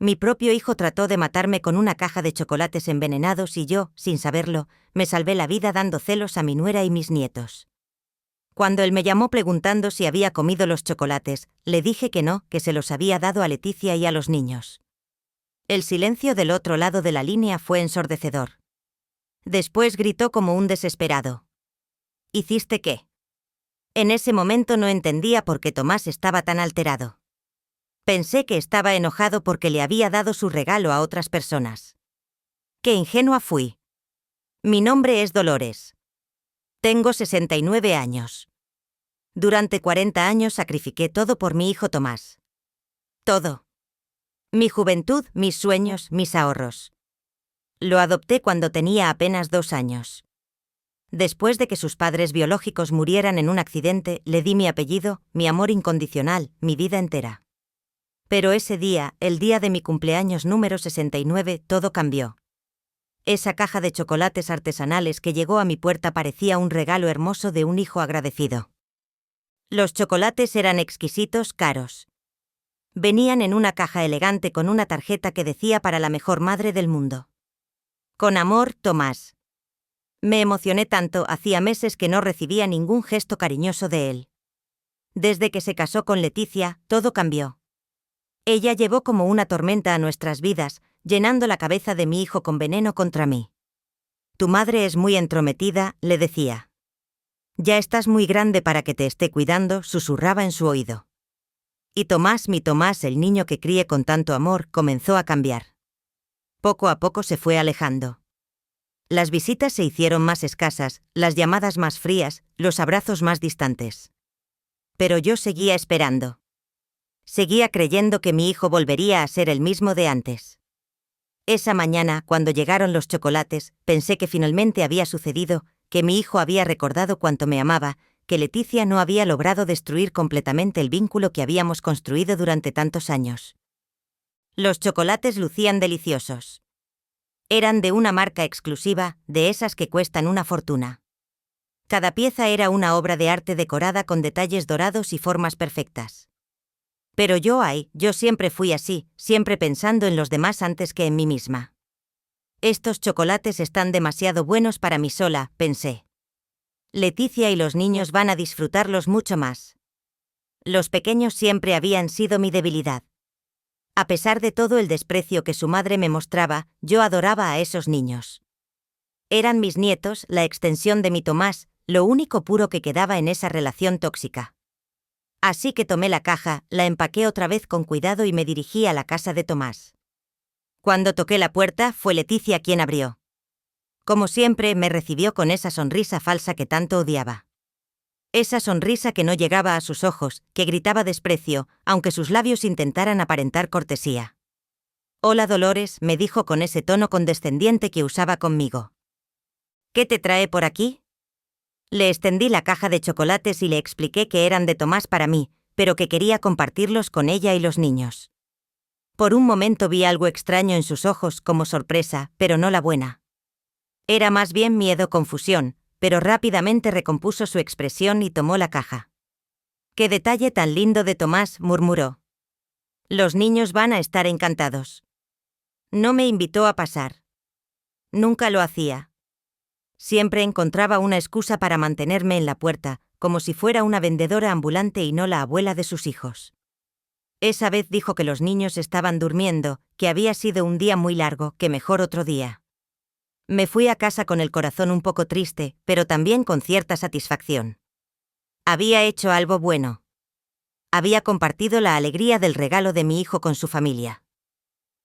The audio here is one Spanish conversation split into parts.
Mi propio hijo trató de matarme con una caja de chocolates envenenados y yo, sin saberlo, me salvé la vida dando celos a mi nuera y mis nietos. Cuando él me llamó preguntando si había comido los chocolates, le dije que no, que se los había dado a Leticia y a los niños. El silencio del otro lado de la línea fue ensordecedor. Después gritó como un desesperado. ¿Hiciste qué? En ese momento no entendía por qué Tomás estaba tan alterado. Pensé que estaba enojado porque le había dado su regalo a otras personas. ¡Qué ingenua fui! Mi nombre es Dolores. Tengo 69 años. Durante 40 años sacrifiqué todo por mi hijo Tomás. Todo. Mi juventud, mis sueños, mis ahorros. Lo adopté cuando tenía apenas 2 años. Después de que sus padres biológicos murieran en un accidente, le di mi apellido, mi amor incondicional, mi vida entera. Pero ese día, el día de mi cumpleaños número 69, todo cambió. Esa caja de chocolates artesanales que llegó a mi puerta parecía un regalo hermoso de un hijo agradecido. Los chocolates eran exquisitos, caros. Venían en una caja elegante con una tarjeta que decía para la mejor madre del mundo. Con amor, Tomás. Me emocioné tanto, hacía meses que no recibía ningún gesto cariñoso de él. Desde que se casó con Leticia, todo cambió. Ella llevó como una tormenta a nuestras vidas, llenando la cabeza de mi hijo con veneno contra mí. Tu madre es muy entrometida, le decía. Ya estás muy grande para que te esté cuidando, susurraba en su oído. Y Tomás, mi Tomás, el niño que crié con tanto amor, comenzó a cambiar. Poco a poco se fue alejando. Las visitas se hicieron más escasas, las llamadas más frías, los abrazos más distantes. Pero yo seguía esperando. Seguía creyendo que mi hijo volvería a ser el mismo de antes. Esa mañana, cuando llegaron los chocolates, pensé que finalmente había sucedido, que mi hijo había recordado cuánto me amaba, que Leticia no había logrado destruir completamente el vínculo que habíamos construido durante tantos años. Los chocolates lucían deliciosos. Eran de una marca exclusiva, de esas que cuestan una fortuna. Cada pieza era una obra de arte decorada con detalles dorados y formas perfectas. Pero yo siempre fui así, siempre pensando en los demás antes que en mí misma. Estos chocolates están demasiado buenos para mí sola, pensé. Leticia y los niños van a disfrutarlos mucho más. Los pequeños siempre habían sido mi debilidad. A pesar de todo el desprecio que su madre me mostraba, yo adoraba a esos niños. Eran mis nietos, la extensión de mi Tomás, lo único puro que quedaba en esa relación tóxica. Así que tomé la caja, la empaqué otra vez con cuidado y me dirigí a la casa de Tomás. Cuando toqué la puerta, fue Leticia quien abrió. Como siempre, me recibió con esa sonrisa falsa que tanto odiaba. Esa sonrisa que no llegaba a sus ojos, que gritaba desprecio, aunque sus labios intentaran aparentar cortesía. «Hola Dolores», me dijo con ese tono condescendiente que usaba conmigo. «¿Qué te trae por aquí?» Le extendí la caja de chocolates y le expliqué que eran de Tomás para mí, pero que quería compartirlos con ella y los niños. Por un momento vi algo extraño en sus ojos, como sorpresa, pero no la buena. Era más bien miedo, confusión, pero rápidamente recompuso su expresión y tomó la caja. «¡Qué detalle tan lindo de Tomás!», murmuró. «Los niños van a estar encantados». No me invitó a pasar. Nunca lo hacía. Siempre encontraba una excusa para mantenerme en la puerta, como si fuera una vendedora ambulante y no la abuela de sus hijos. Esa vez dijo que los niños estaban durmiendo, que había sido un día muy largo, que mejor otro día. Me fui a casa con el corazón un poco triste, pero también con cierta satisfacción. Había hecho algo bueno. Había compartido la alegría del regalo de mi hijo con su familia.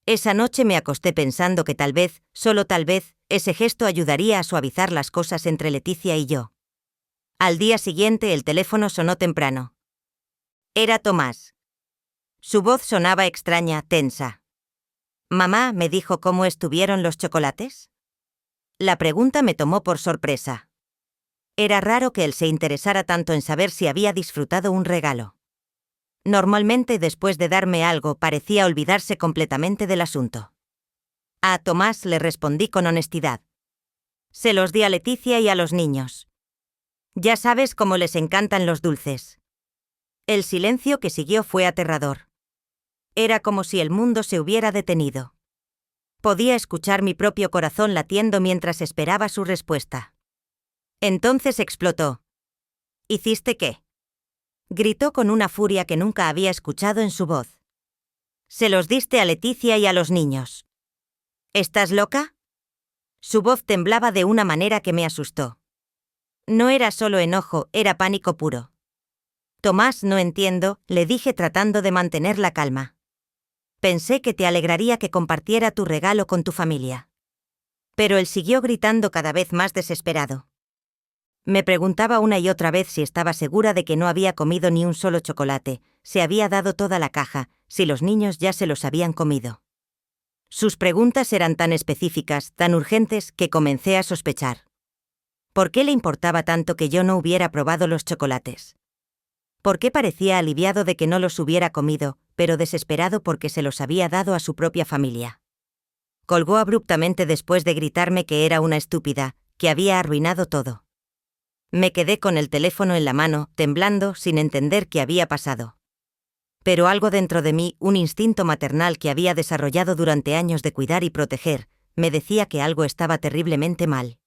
Esa noche me acosté pensando que tal vez, solo tal vez, ese gesto ayudaría a suavizar las cosas entre Leticia y yo. Al día siguiente el teléfono sonó temprano. Era Tomás. Su voz sonaba extraña, tensa. «Mamá», me dijo, «¿cómo estuvieron los chocolates?» La pregunta me tomó por sorpresa. Era raro que él se interesara tanto en saber si había disfrutado un regalo. Normalmente después de darme algo parecía olvidarse completamente del asunto. A Tomás le respondí con honestidad. Se los di a Leticia y a los niños. Ya sabes cómo les encantan los dulces. El silencio que siguió fue aterrador. Era como si el mundo se hubiera detenido. Podía escuchar mi propio corazón latiendo mientras esperaba su respuesta. Entonces explotó. ¿Hiciste qué? Gritó con una furia que nunca había escuchado en su voz. Se los diste a Leticia y a los niños. ¿Estás loca? Su voz temblaba de una manera que me asustó. No era solo enojo, era pánico puro. Tomás, no entiendo, le dije tratando de mantener la calma. Pensé que te alegraría que compartiera tu regalo con tu familia. Pero él siguió gritando cada vez más desesperado. Me preguntaba una y otra vez si estaba segura de que no había comido ni un solo chocolate, si había dado toda la caja, si los niños ya se los habían comido. Sus preguntas eran tan específicas, tan urgentes, que comencé a sospechar. ¿Por qué le importaba tanto que yo no hubiera probado los chocolates? ¿Por qué parecía aliviado de que no los hubiera comido, pero desesperado porque se los había dado a su propia familia? Colgó abruptamente después de gritarme que era una estúpida, que había arruinado todo. Me quedé con el teléfono en la mano, temblando, sin entender qué había pasado. Pero algo dentro de mí, un instinto maternal que había desarrollado durante años de cuidar y proteger, me decía que algo estaba terriblemente mal.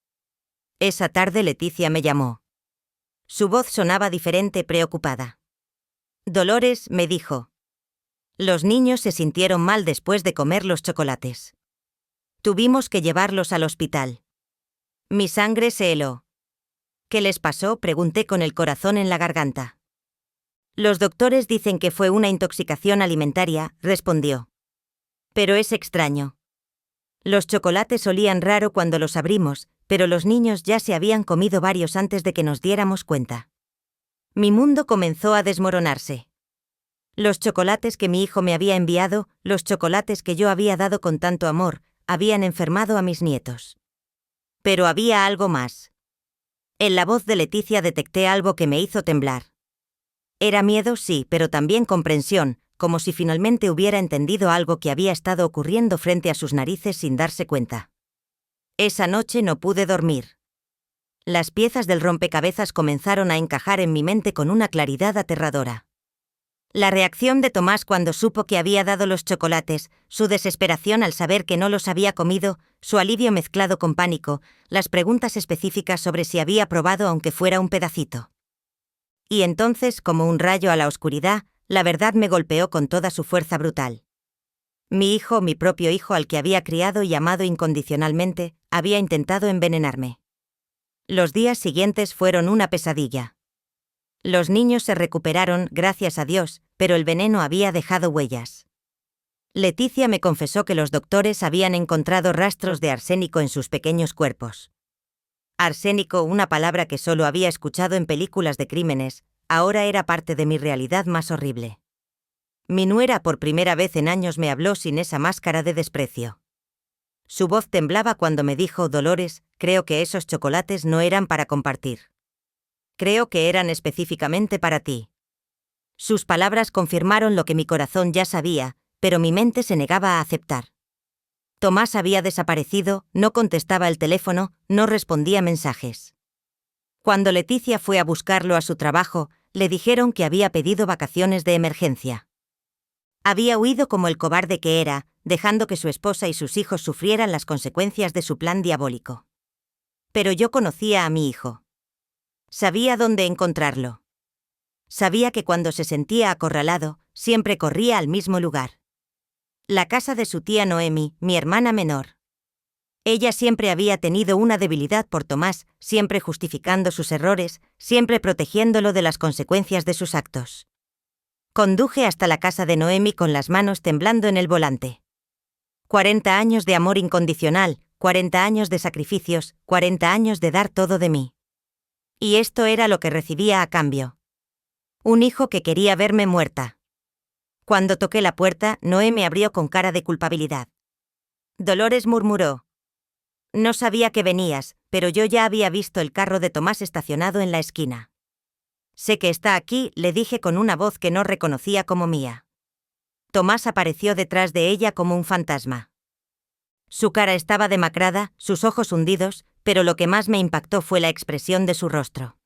Esa tarde Leticia me llamó. Su voz sonaba diferente, preocupada. Dolores, me dijo. Los niños se sintieron mal después de comer los chocolates. Tuvimos que llevarlos al hospital. Mi sangre se heló. ¿Qué les pasó?, pregunté con el corazón en la garganta. Los doctores dicen que fue una intoxicación alimentaria, respondió. Pero es extraño. Los chocolates olían raro cuando los abrimos, pero los niños ya se habían comido varios antes de que nos diéramos cuenta. Mi mundo comenzó a desmoronarse. Los chocolates que mi hijo me había enviado, los chocolates que yo había dado con tanto amor, habían enfermado a mis nietos. Pero había algo más. En la voz de Leticia detecté algo que me hizo temblar. Era miedo, sí, pero también comprensión, como si finalmente hubiera entendido algo que había estado ocurriendo frente a sus narices sin darse cuenta. Esa noche no pude dormir. Las piezas del rompecabezas comenzaron a encajar en mi mente con una claridad aterradora. La reacción de Tomás cuando supo que había dado los chocolates, su desesperación al saber que no los había comido, su alivio mezclado con pánico, las preguntas específicas sobre si había probado aunque fuera un pedacito. Y entonces, como un rayo a la oscuridad, la verdad me golpeó con toda su fuerza brutal. Mi hijo, mi propio hijo al que había criado y amado incondicionalmente, había intentado envenenarme. Los días siguientes fueron una pesadilla. Los niños se recuperaron, gracias a Dios, pero el veneno había dejado huellas. Leticia me confesó que los doctores habían encontrado rastros de arsénico en sus pequeños cuerpos. Arsénico, una palabra que solo había escuchado en películas de crímenes, ahora era parte de mi realidad más horrible. Mi nuera por primera vez en años me habló sin esa máscara de desprecio. Su voz temblaba cuando me dijo: Dolores, creo que esos chocolates no eran para compartir. Creo que eran específicamente para ti. Sus palabras confirmaron lo que mi corazón ya sabía, pero mi mente se negaba a aceptar. Tomás había desaparecido, no contestaba el teléfono, no respondía mensajes. Cuando Leticia fue a buscarlo a su trabajo, le dijeron que había pedido vacaciones de emergencia. Había huido como el cobarde que era, dejando que su esposa y sus hijos sufrieran las consecuencias de su plan diabólico. Pero yo conocía a mi hijo. Sabía dónde encontrarlo. Sabía que cuando se sentía acorralado, siempre corría al mismo lugar. La casa de su tía Noemi, mi hermana menor. Ella siempre había tenido una debilidad por Tomás, siempre justificando sus errores, siempre protegiéndolo de las consecuencias de sus actos. Conduje hasta la casa de Noemi con las manos temblando en el volante. 40 años de amor incondicional, 40 años de sacrificios, 40 años de dar todo de mí. Y esto era lo que recibía a cambio. Un hijo que quería verme muerta. Cuando toqué la puerta, Noé me abrió con cara de culpabilidad. Dolores murmuró. No sabía que venías, pero yo ya había visto el carro de Tomás estacionado en la esquina. Sé que está aquí, le dije con una voz que no reconocía como mía. Tomás apareció detrás de ella como un fantasma. Su cara estaba demacrada, sus ojos hundidos, pero lo que más me impactó fue la expresión de su rostro.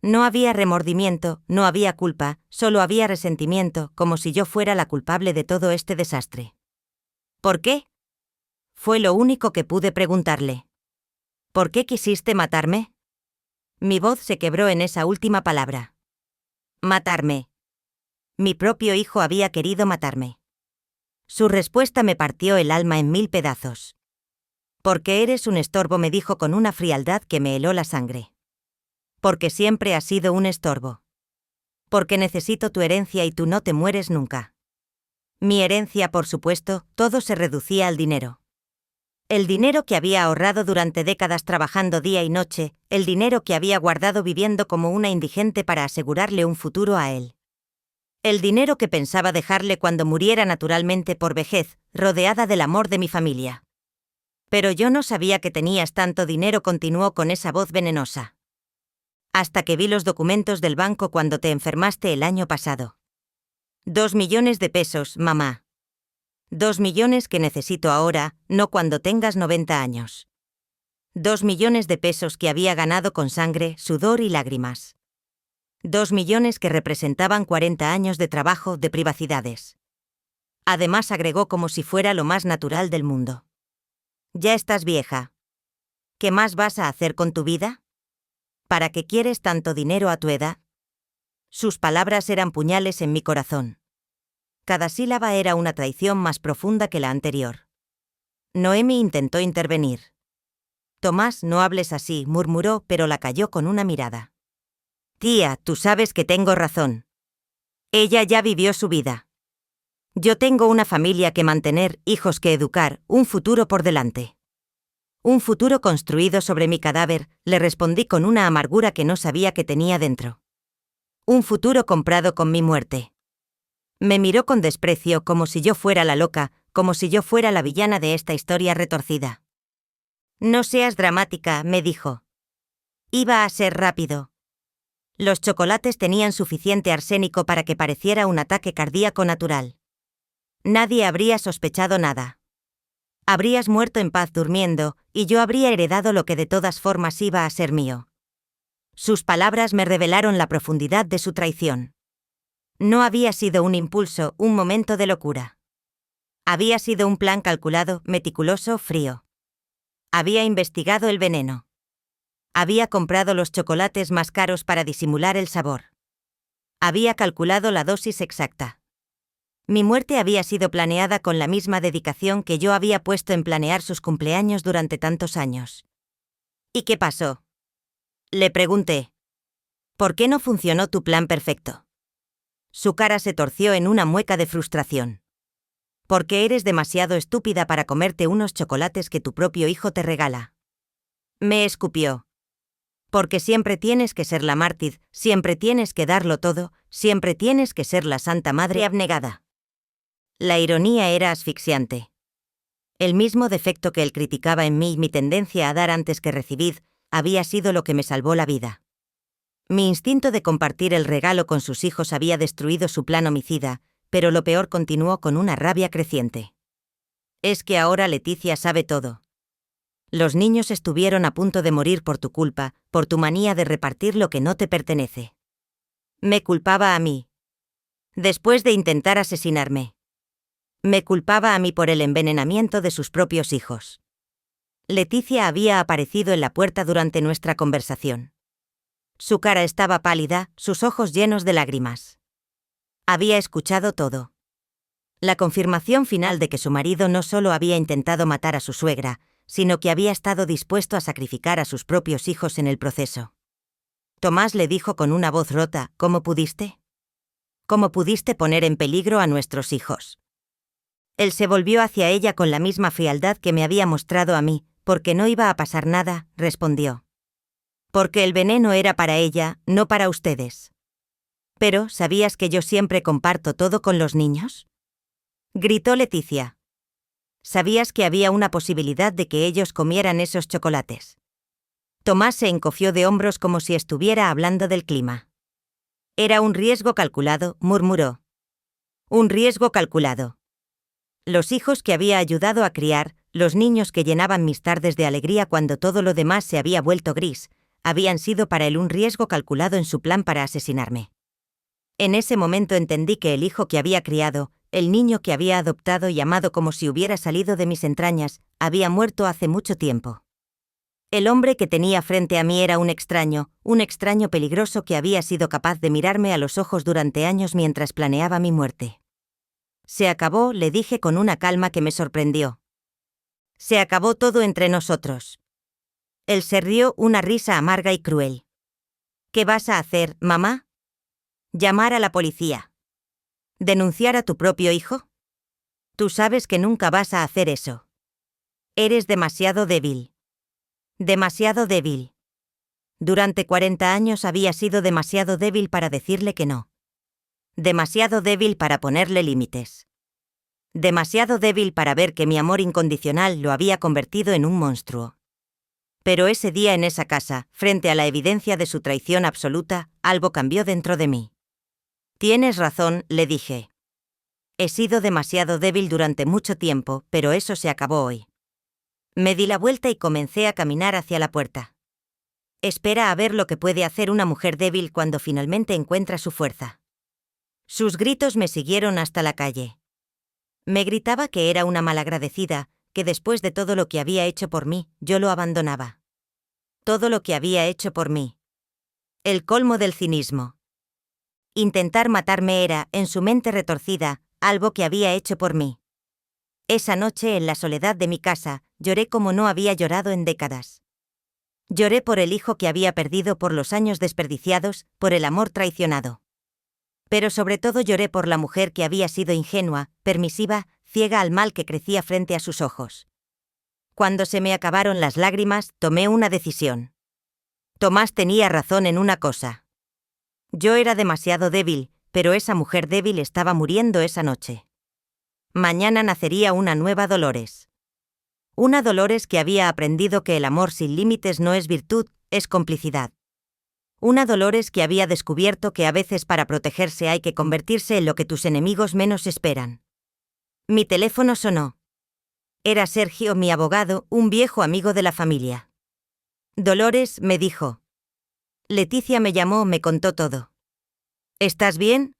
No había remordimiento, no había culpa, solo había resentimiento, como si yo fuera la culpable de todo este desastre. ¿Por qué? Fue lo único que pude preguntarle. ¿Por qué quisiste matarme? Mi voz se quebró en esa última palabra. Matarme. Mi propio hijo había querido matarme. Su respuesta me partió el alma en 1000 pedazos. Porque eres un estorbo, me dijo con una frialdad que me heló la sangre. Porque siempre has sido un estorbo. Porque necesito tu herencia y tú no te mueres nunca. Mi herencia, por supuesto, todo se reducía al dinero. El dinero que había ahorrado durante décadas trabajando día y noche, el dinero que había guardado viviendo como una indigente para asegurarle un futuro a él. El dinero que pensaba dejarle cuando muriera naturalmente por vejez, rodeada del amor de mi familia. Pero yo no sabía que tenías tanto dinero, continuó con esa voz venenosa. Hasta que vi los documentos del banco cuando te enfermaste el año pasado. 2 millones de pesos, mamá. 2 millones que necesito ahora, no cuando tengas 90 años. 2 millones de pesos que había ganado con sangre, sudor y lágrimas. 2 millones que representaban 40 años de trabajo, de privacidades. Además, agregó como si fuera lo más natural del mundo. Ya estás vieja. ¿Qué más vas a hacer con tu vida? ¿Para qué quieres tanto dinero a tu edad? Sus palabras eran puñales en mi corazón. Cada sílaba era una traición más profunda que la anterior. Noemi intentó intervenir. Tomás, no hables así, murmuró, pero la calló con una mirada. Tía, tú sabes que tengo razón. Ella ya vivió su vida. Yo tengo una familia que mantener, hijos que educar, un futuro por delante. Un futuro construido sobre mi cadáver, le respondí con una amargura que no sabía que tenía dentro. Un futuro comprado con mi muerte. Me miró con desprecio como si yo fuera la loca, como si yo fuera la villana de esta historia retorcida. No seas dramática, me dijo. Iba a ser rápido. Los chocolates tenían suficiente arsénico para que pareciera un ataque cardíaco natural. Nadie habría sospechado nada. Habrías muerto en paz durmiendo, y yo habría heredado lo que de todas formas iba a ser mío. Sus palabras me revelaron la profundidad de su traición. No había sido un impulso, un momento de locura. Había sido un plan calculado, meticuloso, frío. Había investigado el veneno. Había comprado los chocolates más caros para disimular el sabor. Había calculado la dosis exacta. Mi muerte había sido planeada con la misma dedicación que yo había puesto en planear sus cumpleaños durante tantos años. ¿Y qué pasó? Le pregunté. ¿Por qué no funcionó tu plan perfecto? Su cara se torció en una mueca de frustración. Porque eres demasiado estúpida para comerte unos chocolates que tu propio hijo te regala. Me escupió. Porque siempre tienes que ser la mártir, siempre tienes que darlo todo, siempre tienes que ser la Santa Madre abnegada. La ironía era asfixiante. El mismo defecto que él criticaba en mí, mi tendencia a dar antes que recibir, había sido lo que me salvó la vida. Mi instinto de compartir el regalo con sus hijos había destruido su plan homicida, pero lo peor, continuó con una rabia creciente. Es que ahora Leticia sabe todo. Los niños estuvieron a punto de morir por tu culpa, por tu manía de repartir lo que no te pertenece. Me culpaba a mí. Después de intentar asesinarme. Me culpaba a mí por el envenenamiento de sus propios hijos. Leticia había aparecido en la puerta durante nuestra conversación. Su cara estaba pálida, sus ojos llenos de lágrimas. Había escuchado todo. La confirmación final de que su marido no solo había intentado matar a su suegra, sino que había estado dispuesto a sacrificar a sus propios hijos en el proceso. Tomás le dijo con una voz rota, ¿cómo pudiste? ¿Cómo pudiste poner en peligro a nuestros hijos? Él se volvió hacia ella con la misma frialdad que me había mostrado a mí, porque no iba a pasar nada, respondió. Porque el veneno era para ella, no para ustedes. Pero, ¿sabías que yo siempre comparto todo con los niños? Gritó Leticia. ¿Sabías que había una posibilidad de que ellos comieran esos chocolates? Tomás se encogió de hombros como si estuviera hablando del clima. Era un riesgo calculado, murmuró. Un riesgo calculado. Los hijos que había ayudado a criar, los niños que llenaban mis tardes de alegría cuando todo lo demás se había vuelto gris, habían sido para él un riesgo calculado en su plan para asesinarme. En ese momento entendí que el hijo que había criado, el niño que había adoptado y amado como si hubiera salido de mis entrañas, había muerto hace mucho tiempo. El hombre que tenía frente a mí era un extraño peligroso que había sido capaz de mirarme a los ojos durante años mientras planeaba mi muerte. Se acabó, le dije con una calma que me sorprendió. Se acabó todo entre nosotros. Él se rió, una risa amarga y cruel. ¿Qué vas a hacer, mamá? ¿Llamar a la policía? ¿Denunciar a tu propio hijo? Tú sabes que nunca vas a hacer eso. Eres demasiado débil. Demasiado débil. Durante 40 años había sido demasiado débil para decirle que no. Demasiado débil para ponerle límites. Demasiado débil para ver que mi amor incondicional lo había convertido en un monstruo. Pero ese día en esa casa, frente a la evidencia de su traición absoluta, algo cambió dentro de mí. Tienes razón, le dije. He sido demasiado débil durante mucho tiempo, pero eso se acabó hoy. Me di la vuelta y comencé a caminar hacia la puerta. Espera a ver lo que puede hacer una mujer débil cuando finalmente encuentra su fuerza. Sus gritos me siguieron hasta la calle. Me gritaba que era una malagradecida, que después de todo lo que había hecho por mí, yo lo abandonaba. Todo lo que había hecho por mí. El colmo del cinismo. Intentar matarme era, en su mente retorcida, algo que había hecho por mí. Esa noche, en la soledad de mi casa, lloré como no había llorado en décadas. Lloré por el hijo que había perdido, por los años desperdiciados, por el amor traicionado. Pero sobre todo lloré por la mujer que había sido ingenua, permisiva, ciega al mal que crecía frente a sus ojos. Cuando se me acabaron las lágrimas, tomé una decisión. Tomás tenía razón en una cosa. Yo era demasiado débil, pero esa mujer débil estaba muriendo esa noche. Mañana nacería una nueva Dolores. Una Dolores que había aprendido que el amor sin límites no es virtud, es complicidad. Una Dolores que había descubierto que a veces para protegerse hay que convertirse en lo que tus enemigos menos esperan. Mi teléfono sonó. Era Sergio, mi abogado, un viejo amigo de la familia. Dolores, me dijo. Leticia me llamó, me contó todo. ¿Estás bien?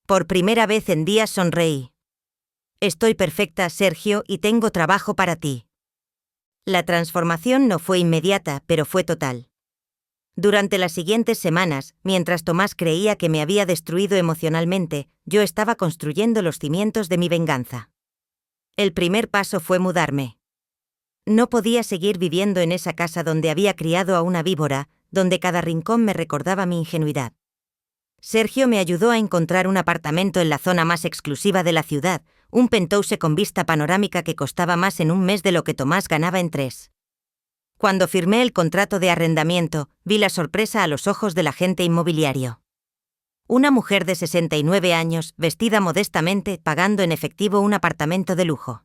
Por primera vez en días sonreí. Estoy perfecta, Sergio, y tengo trabajo para ti. La transformación no fue inmediata, pero fue total. Durante las siguientes semanas, mientras Tomás creía que me había destruido emocionalmente, yo estaba construyendo los cimientos de mi venganza. El primer paso fue mudarme. No podía seguir viviendo en esa casa donde había criado a una víbora, donde cada rincón me recordaba mi ingenuidad. Sergio me ayudó a encontrar un apartamento en la zona más exclusiva de la ciudad, un penthouse con vista panorámica que costaba más en un mes de lo que Tomás ganaba en 3. Cuando firmé el contrato de arrendamiento, vi la sorpresa a los ojos del agente inmobiliario. Una mujer de 69 años, vestida modestamente, pagando en efectivo un apartamento de lujo.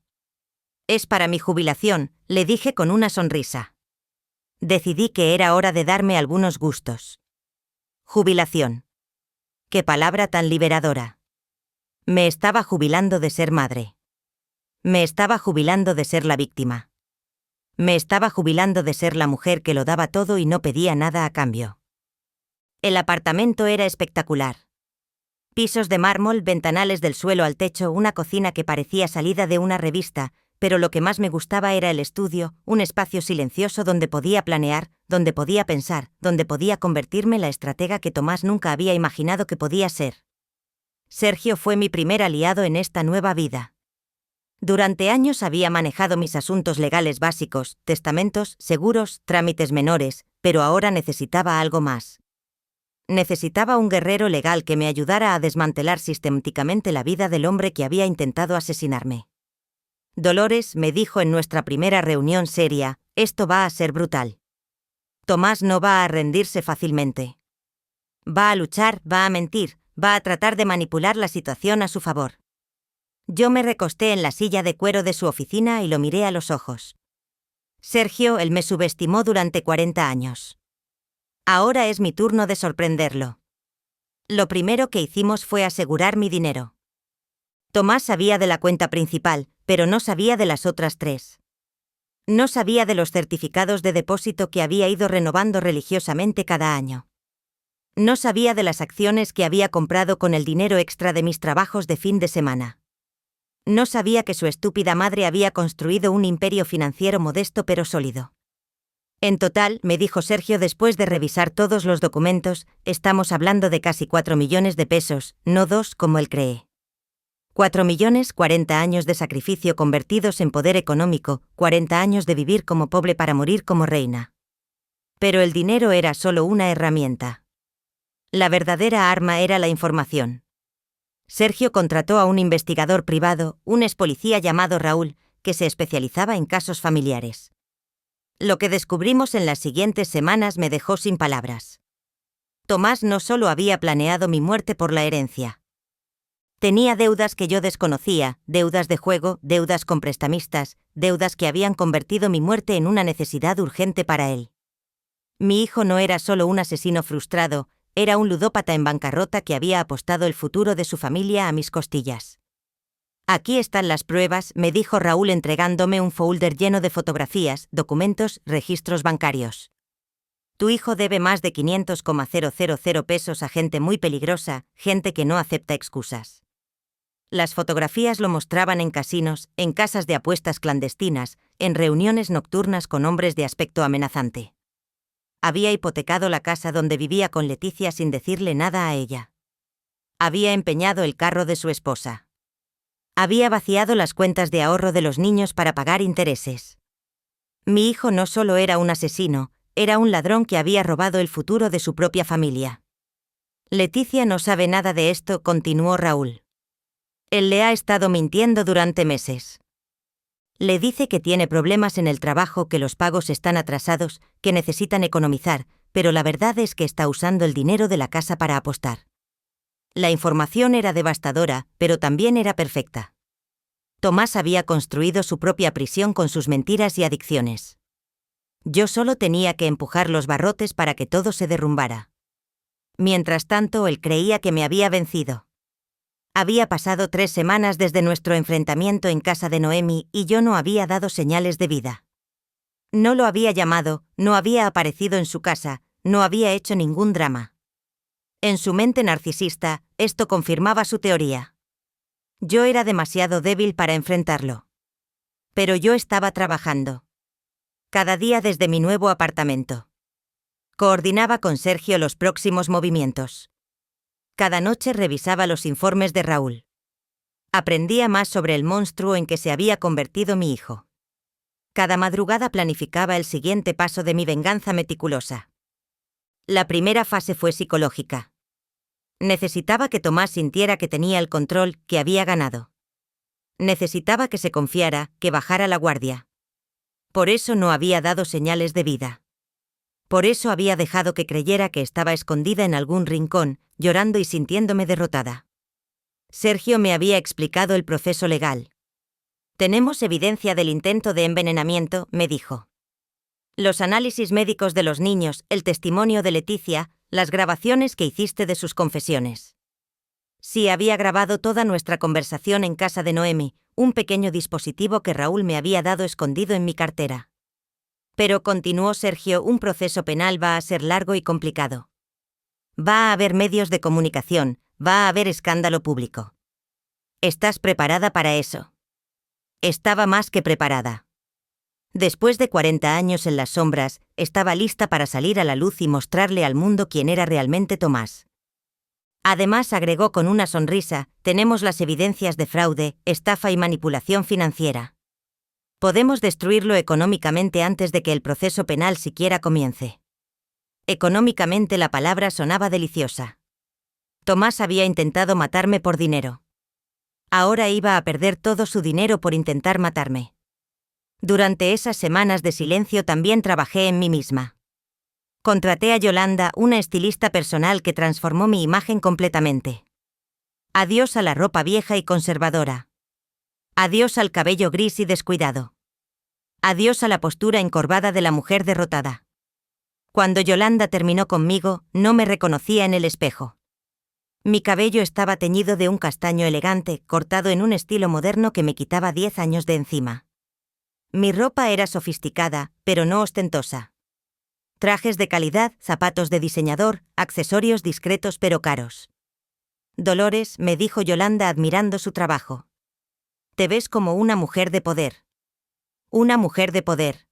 Es para mi jubilación, le dije con una sonrisa. Decidí que era hora de darme algunos gustos. Jubilación. ¡Qué palabra tan liberadora! Me estaba jubilando de ser madre. Me estaba jubilando de ser la víctima. Me estaba jubilando de ser la mujer que lo daba todo y no pedía nada a cambio. El apartamento era espectacular. Pisos de mármol, ventanales del suelo al techo, una cocina que parecía salida de una revista, pero lo que más me gustaba era el estudio, un espacio silencioso donde podía planear, donde podía pensar, donde podía convertirme en la estratega que Tomás nunca había imaginado que podía ser. Sergio fue mi primer aliado en esta nueva vida. Durante años había manejado mis asuntos legales básicos, testamentos, seguros, trámites menores, pero ahora necesitaba algo más. Necesitaba un guerrero legal que me ayudara a desmantelar sistemáticamente la vida del hombre que había intentado asesinarme. Dolores me dijo en nuestra primera reunión seria, esto va a ser brutal. Tomás no va a rendirse fácilmente. Va a luchar, va a mentir, va a tratar de manipular la situación a su favor. Yo me recosté en la silla de cuero de su oficina y lo miré a los ojos. Sergio, él me subestimó durante 40 años. Ahora es mi turno de sorprenderlo. Lo primero que hicimos fue asegurar mi dinero. Tomás sabía de la cuenta principal, pero no sabía de las otras 3. No sabía de los certificados de depósito que había ido renovando religiosamente cada año. No sabía de las acciones que había comprado con el dinero extra de mis trabajos de fin de semana. No sabía que su estúpida madre había construido un imperio financiero modesto pero sólido. En total, me dijo Sergio después de revisar todos los documentos, estamos hablando de casi 4 millones de pesos, no 2 como él cree. 4 millones, 40 años de sacrificio convertidos en poder económico, 40 años de vivir como pobre para morir como reina. Pero el dinero era solo una herramienta. La verdadera arma era la información. Sergio contrató a un investigador privado, un expolicía llamado Raúl, que se especializaba en casos familiares. Lo que descubrimos en las siguientes semanas me dejó sin palabras. Tomás no solo había planeado mi muerte por la herencia. Tenía deudas que yo desconocía, deudas de juego, deudas con prestamistas, deudas que habían convertido mi muerte en una necesidad urgente para él. Mi hijo no era solo un asesino frustrado, era un ludópata en bancarrota que había apostado el futuro de su familia a mis costillas. Aquí están las pruebas, me dijo Raúl entregándome un folder lleno de fotografías, documentos, registros bancarios. Tu hijo debe más de 500,000 pesos a gente muy peligrosa, gente que no acepta excusas. Las fotografías lo mostraban en casinos, en casas de apuestas clandestinas, en reuniones nocturnas con hombres de aspecto amenazante. Había hipotecado la casa donde vivía con Leticia sin decirle nada a ella. Había empeñado el carro de su esposa. Había vaciado las cuentas de ahorro de los niños para pagar intereses. Mi hijo no solo era un asesino, era un ladrón que había robado el futuro de su propia familia. Leticia no sabe nada de esto, continuó Raúl. Él le ha estado mintiendo durante meses. Le dice que tiene problemas en el trabajo, que los pagos están atrasados, que necesitan economizar, pero la verdad es que está usando el dinero de la casa para apostar. La información era devastadora, pero también era perfecta. Tomás había construido su propia prisión con sus mentiras y adicciones. Yo solo tenía que empujar los barrotes para que todo se derrumbara. Mientras tanto, él creía que me había vencido. Había pasado 3 semanas desde nuestro enfrentamiento en casa de Noemi y yo no había dado señales de vida. No lo había llamado, no había aparecido en su casa, no había hecho ningún drama. En su mente narcisista, esto confirmaba su teoría. Yo era demasiado débil para enfrentarlo. Pero yo estaba trabajando. Cada día desde mi nuevo apartamento. Coordinaba con Sergio los próximos movimientos. Cada noche revisaba los informes de Raúl. Aprendía más sobre el monstruo en que se había convertido mi hijo. Cada madrugada planificaba el siguiente paso de mi venganza meticulosa. La primera fase fue psicológica. Necesitaba que Tomás sintiera que tenía el control, que había ganado. Necesitaba que se confiara, que bajara la guardia. Por eso no había dado señales de vida. Por eso había dejado que creyera que estaba escondida en algún rincón, llorando y sintiéndome derrotada. Sergio me había explicado el proceso legal. Tenemos evidencia del intento de envenenamiento, me dijo. Los análisis médicos de los niños, el testimonio de Leticia, las grabaciones que hiciste de sus confesiones. Sí, había grabado toda nuestra conversación en casa de Noemi, un pequeño dispositivo que Raúl me había dado escondido en mi cartera. Pero continuó Sergio, un proceso penal va a ser largo y complicado. Va a haber medios de comunicación, va a haber escándalo público. ¿Estás preparada para eso? Estaba más que preparada. Después de 40 años en las sombras, estaba lista para salir a la luz y mostrarle al mundo quién era realmente Tomás. Además, agregó con una sonrisa, tenemos las evidencias de fraude, estafa y manipulación financiera. Podemos destruirlo económicamente antes de que el proceso penal siquiera comience. Económicamente la palabra sonaba deliciosa. Tomás había intentado matarme por dinero. Ahora iba a perder todo su dinero por intentar matarme. Durante esas semanas de silencio también trabajé en mí misma. Contraté a Yolanda, una estilista personal que transformó mi imagen completamente. Adiós a la ropa vieja y conservadora. Adiós al cabello gris y descuidado. Adiós a la postura encorvada de la mujer derrotada. Cuando Yolanda terminó conmigo, no me reconocía en el espejo. Mi cabello estaba teñido de un castaño elegante, cortado en un estilo moderno que me quitaba 10 años de encima. Mi ropa era sofisticada, pero no ostentosa. Trajes de calidad, zapatos de diseñador, accesorios discretos pero caros. Dolores, me dijo Yolanda admirando su trabajo. Te ves como una mujer de poder. Una mujer de poder.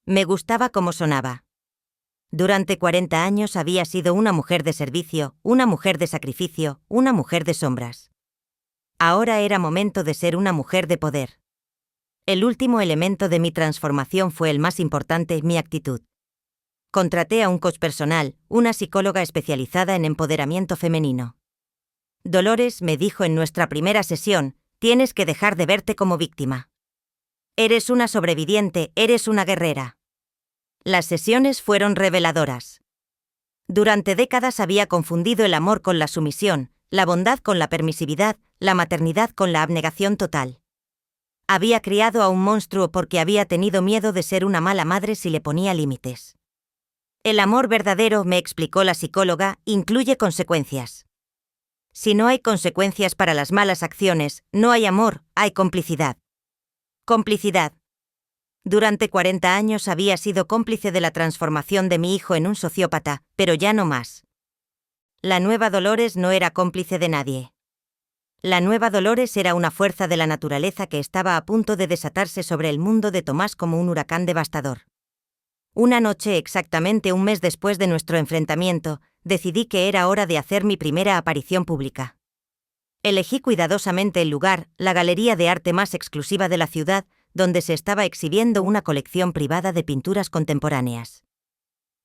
Me gustaba cómo sonaba. Durante 40 años había sido una mujer de servicio, una mujer de sacrificio, una mujer de sombras. Ahora era momento de ser una mujer de poder. El último elemento de mi transformación fue el más importante, mi actitud. Contraté a un coach personal, una psicóloga especializada en empoderamiento femenino. Dolores me dijo en nuestra primera sesión, tienes que dejar de verte como víctima. Eres una sobreviviente, eres una guerrera. Las sesiones fueron reveladoras. Durante décadas había confundido el amor con la sumisión, la bondad con la permisividad, la maternidad con la abnegación total. Había criado a un monstruo porque había tenido miedo de ser una mala madre si le ponía límites. El amor verdadero, me explicó la psicóloga, incluye consecuencias. Si no hay consecuencias para las malas acciones, no hay amor, hay complicidad. Complicidad. Durante 40 años había sido cómplice de la transformación de mi hijo en un sociópata, pero ya no más. La nueva Dolores no era cómplice de nadie. La nueva Dolores era una fuerza de la naturaleza que estaba a punto de desatarse sobre el mundo de Tomás como un huracán devastador. Una noche, exactamente un mes después de nuestro enfrentamiento, decidí que era hora de hacer mi primera aparición pública. Elegí cuidadosamente el lugar, la galería de arte más exclusiva de la ciudad, donde se estaba exhibiendo una colección privada de pinturas contemporáneas.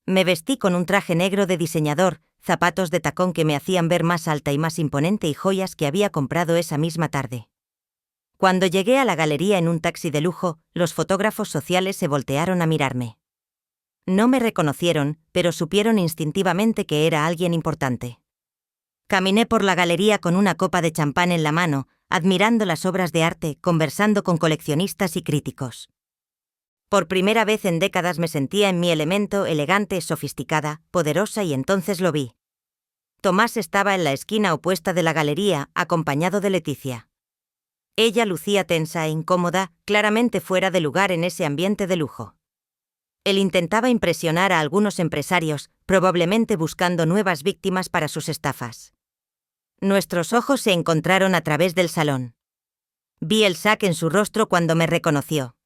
Me vestí con un traje negro de diseñador, zapatos de tacón que me hacían ver más alta y más imponente y joyas que había comprado esa misma tarde. Cuando llegué a la galería en un taxi de lujo, los fotógrafos sociales se voltearon a mirarme. No me reconocieron, pero supieron instintivamente que era alguien importante. Caminé por la galería con una copa de champán en la mano, admirando las obras de arte, conversando con coleccionistas y críticos. Por primera vez en décadas me sentía en mi elemento, elegante, sofisticada, poderosa, y entonces lo vi. Tomás estaba en la esquina opuesta de la galería, acompañado de Leticia. Ella lucía tensa e incómoda, claramente fuera de lugar en ese ambiente de lujo. Él intentaba impresionar a algunos empresarios, probablemente buscando nuevas víctimas para sus estafas. Nuestros ojos se encontraron a través del salón. Vi el shock en su rostro cuando me reconoció.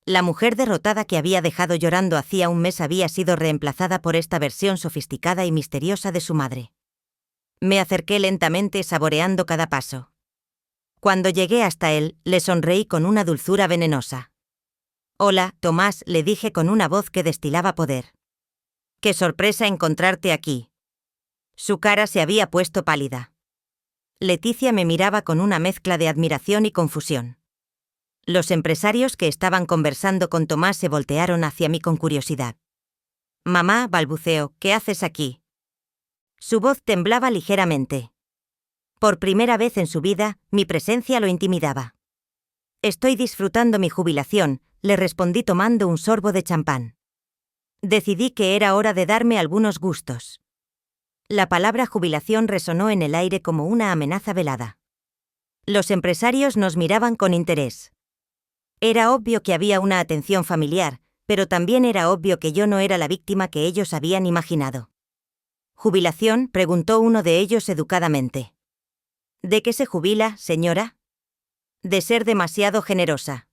La mujer derrotada que había dejado llorando hacía un mes había sido reemplazada por esta versión sofisticada y misteriosa de su madre. Me acerqué lentamente saboreando cada paso. Cuando llegué hasta él, le sonreí con una dulzura venenosa. «Hola, Tomás», le dije con una voz que destilaba poder. «Qué sorpresa encontrarte aquí». Su cara se había puesto pálida. Leticia me miraba con una mezcla de admiración y confusión. Los empresarios que estaban conversando con Tomás se voltearon hacia mí con curiosidad. «Mamá», balbuceó, «¿qué haces aquí?» Su voz temblaba ligeramente. Por primera vez en su vida, mi presencia lo intimidaba. «Estoy disfrutando mi jubilación», le respondí tomando un sorbo de champán. Decidí que era hora de darme algunos gustos. La palabra jubilación resonó en el aire como una amenaza velada. Los empresarios nos miraban con interés. Era obvio que había una atención familiar, pero también era obvio que yo no era la víctima que ellos habían imaginado. ¿Jubilación?, preguntó uno de ellos educadamente. ¿De qué se jubila, señora? De ser demasiado generosa.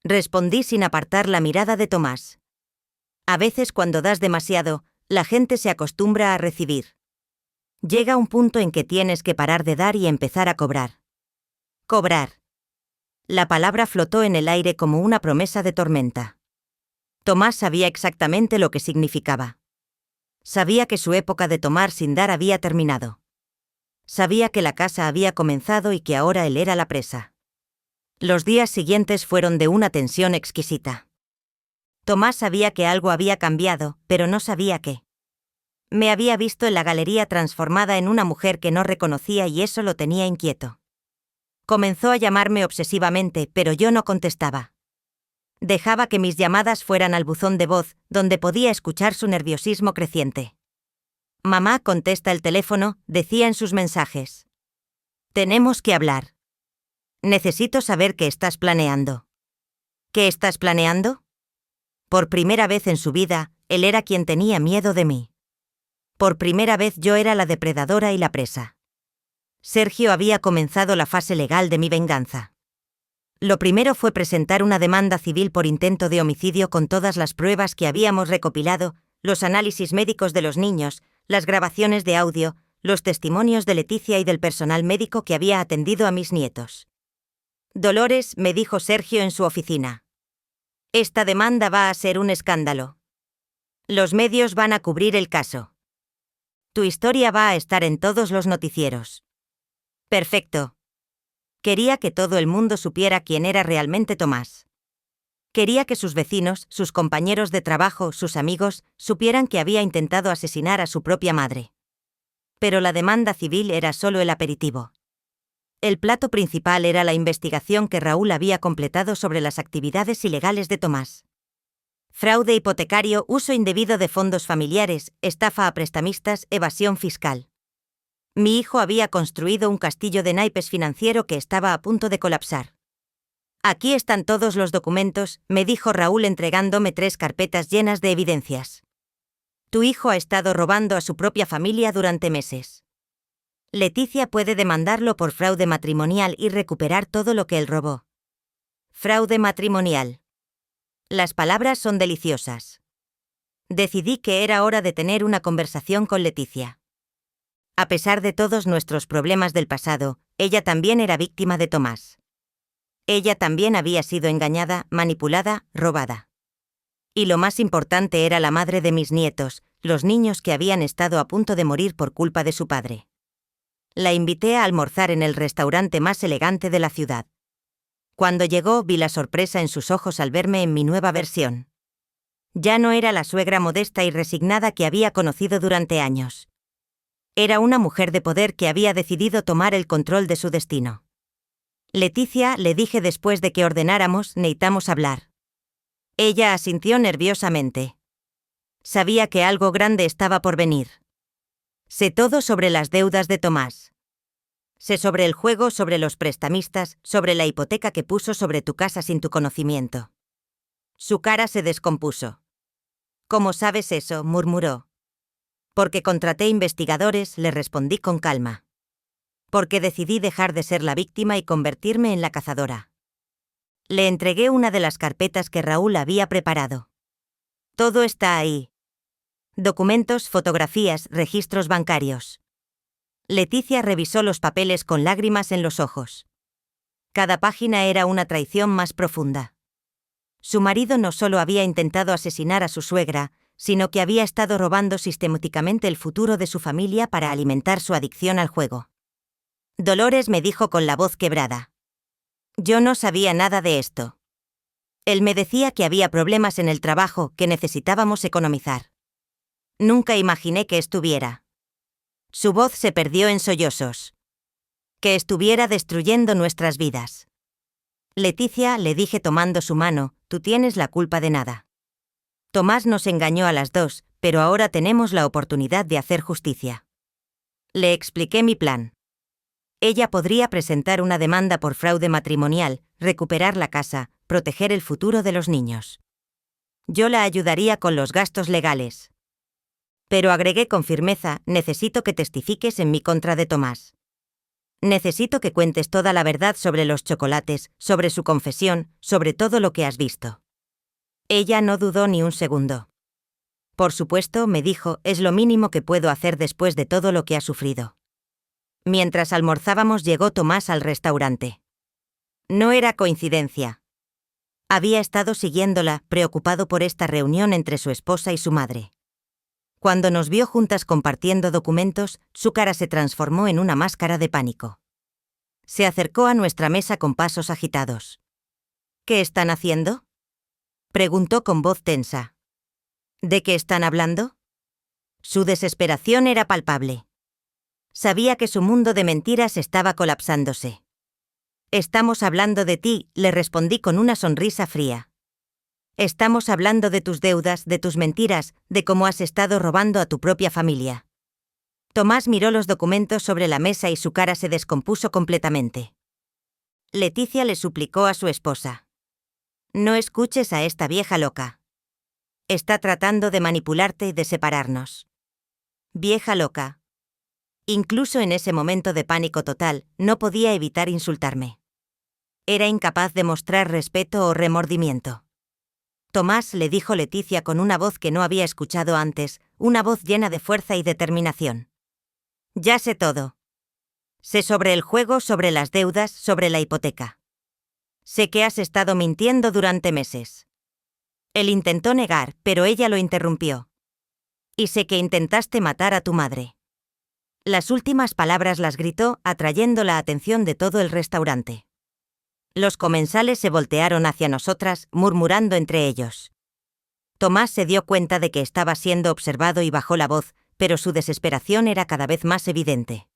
Respondí sin apartar la mirada de Tomás. A veces cuando das demasiado, la gente se acostumbra a recibir. Llega un punto en que tienes que parar de dar y empezar a cobrar. Cobrar. La palabra flotó en el aire como una promesa de tormenta. Tomás sabía exactamente lo que significaba. Sabía que su época de tomar sin dar había terminado. Sabía que la casa había comenzado y que ahora él era la presa. Los días siguientes fueron de una tensión exquisita. Tomás sabía que algo había cambiado, pero no sabía qué. Me había visto en la galería transformada en una mujer que no reconocía y eso lo tenía inquieto. Comenzó a llamarme obsesivamente, pero yo no contestaba. Dejaba que mis llamadas fueran al buzón de voz, donde podía escuchar su nerviosismo creciente. «Mamá, contesta el teléfono», decía en sus mensajes. «Tenemos que hablar. Necesito saber qué estás planeando». ¿Qué estás planeando? Por primera vez en su vida, él era quien tenía miedo de mí. Por primera vez yo era la depredadora y la presa. Sergio había comenzado la fase legal de mi venganza. Lo primero fue presentar una demanda civil por intento de homicidio con todas las pruebas que habíamos recopilado, los análisis médicos de los niños, las grabaciones de audio, los testimonios de Leticia y del personal médico que había atendido a mis nietos. Dolores, me dijo Sergio en su oficina. Esta demanda va a ser un escándalo. Los medios van a cubrir el caso. Tu historia va a estar en todos los noticieros. Perfecto. Quería que todo el mundo supiera quién era realmente Tomás. Quería que sus vecinos, sus compañeros de trabajo, sus amigos, supieran que había intentado asesinar a su propia madre. Pero la demanda civil era solo el aperitivo. El plato principal era la investigación que Raúl había completado sobre las actividades ilegales de Tomás. Fraude hipotecario, uso indebido de fondos familiares, estafa a prestamistas, evasión fiscal. Mi hijo había construido un castillo de naipes financiero que estaba a punto de colapsar. Aquí están todos los documentos, me dijo Raúl entregándome 3 carpetas llenas de evidencias. Tu hijo ha estado robando a su propia familia durante meses. Leticia puede demandarlo por fraude matrimonial y recuperar todo lo que él robó. Fraude matrimonial. Las palabras son deliciosas. Decidí que era hora de tener una conversación con Leticia. A pesar de todos nuestros problemas del pasado, ella también era víctima de Tomás. Ella también había sido engañada, manipulada, robada. Y lo más importante era la madre de mis nietos, los niños que habían estado a punto de morir por culpa de su padre. La invité a almorzar en el restaurante más elegante de la ciudad. Cuando llegó, vi la sorpresa en sus ojos al verme en mi nueva versión. Ya no era la suegra modesta y resignada que había conocido durante años. Era una mujer de poder que había decidido tomar el control de su destino. Leticia, le dije después de que ordenáramos, necesitamos hablar. Ella asintió nerviosamente. Sabía que algo grande estaba por venir. Sé todo sobre las deudas de Tomás. Sé sobre el juego, sobre los prestamistas, sobre la hipoteca que puso sobre tu casa sin tu conocimiento. Su cara se descompuso. ¿Cómo sabes eso?, murmuró. Porque contraté investigadores, le respondí con calma. Porque decidí dejar de ser la víctima y convertirme en la cazadora. Le entregué una de las carpetas que Raúl había preparado. Todo está ahí. Documentos, fotografías, registros bancarios. Leticia revisó los papeles con lágrimas en los ojos. Cada página era una traición más profunda. Su marido no solo había intentado asesinar a su suegra, sino que había estado robando sistemáticamente el futuro de su familia para alimentar su adicción al juego. Dolores me dijo con la voz quebrada. Yo no sabía nada de esto. Él me decía que había problemas en el trabajo, que necesitábamos economizar. Nunca imaginé que estuviera. Su voz se perdió en sollozos. Que estuviera destruyendo nuestras vidas. Leticia, le dije tomando su mano, tú tienes la culpa de nada. Tomás nos engañó a las dos, pero ahora tenemos la oportunidad de hacer justicia. Le expliqué mi plan. Ella podría presentar una demanda por fraude matrimonial, recuperar la casa, proteger el futuro de los niños. Yo la ayudaría con los gastos legales. Pero agregué con firmeza, necesito que testifiques en mi contra de Tomás. Necesito que cuentes toda la verdad sobre los chocolates, sobre su confesión, sobre todo lo que has visto. Ella no dudó ni un segundo. Por supuesto, me dijo, es lo mínimo que puedo hacer después de todo lo que ha sufrido. Mientras almorzábamos llegó Tomás al restaurante. No era coincidencia. Había estado siguiéndola, preocupado por esta reunión entre su esposa y su madre. Cuando nos vio juntas compartiendo documentos, su cara se transformó en una máscara de pánico. Se acercó a nuestra mesa con pasos agitados. ¿Qué están haciendo?, preguntó con voz tensa. ¿De qué están hablando? Su desesperación era palpable. Sabía que su mundo de mentiras estaba colapsándose. Estamos hablando de ti, le respondí con una sonrisa fría. Estamos hablando de tus deudas, de tus mentiras, de cómo has estado robando a tu propia familia. Tomás miró los documentos sobre la mesa y su cara se descompuso completamente. Leticia le suplicó a su esposa. No escuches a esta vieja loca. Está tratando de manipularte y de separarnos. Vieja loca. Incluso en ese momento de pánico total, no podía evitar insultarme. Era incapaz de mostrar respeto o remordimiento. Tomás, le dijo Leticia con una voz que no había escuchado antes, una voz llena de fuerza y determinación. Ya sé todo. Sé sobre el juego, sobre las deudas, sobre la hipoteca. Sé que has estado mintiendo durante meses. Él intentó negar, pero ella lo interrumpió. Y sé que intentaste matar a tu madre. Las últimas palabras las gritó, atrayendo la atención de todo el restaurante. Los comensales se voltearon hacia nosotras, murmurando entre ellos. Tomás se dio cuenta de que estaba siendo observado y bajó la voz, pero su desesperación era cada vez más evidente.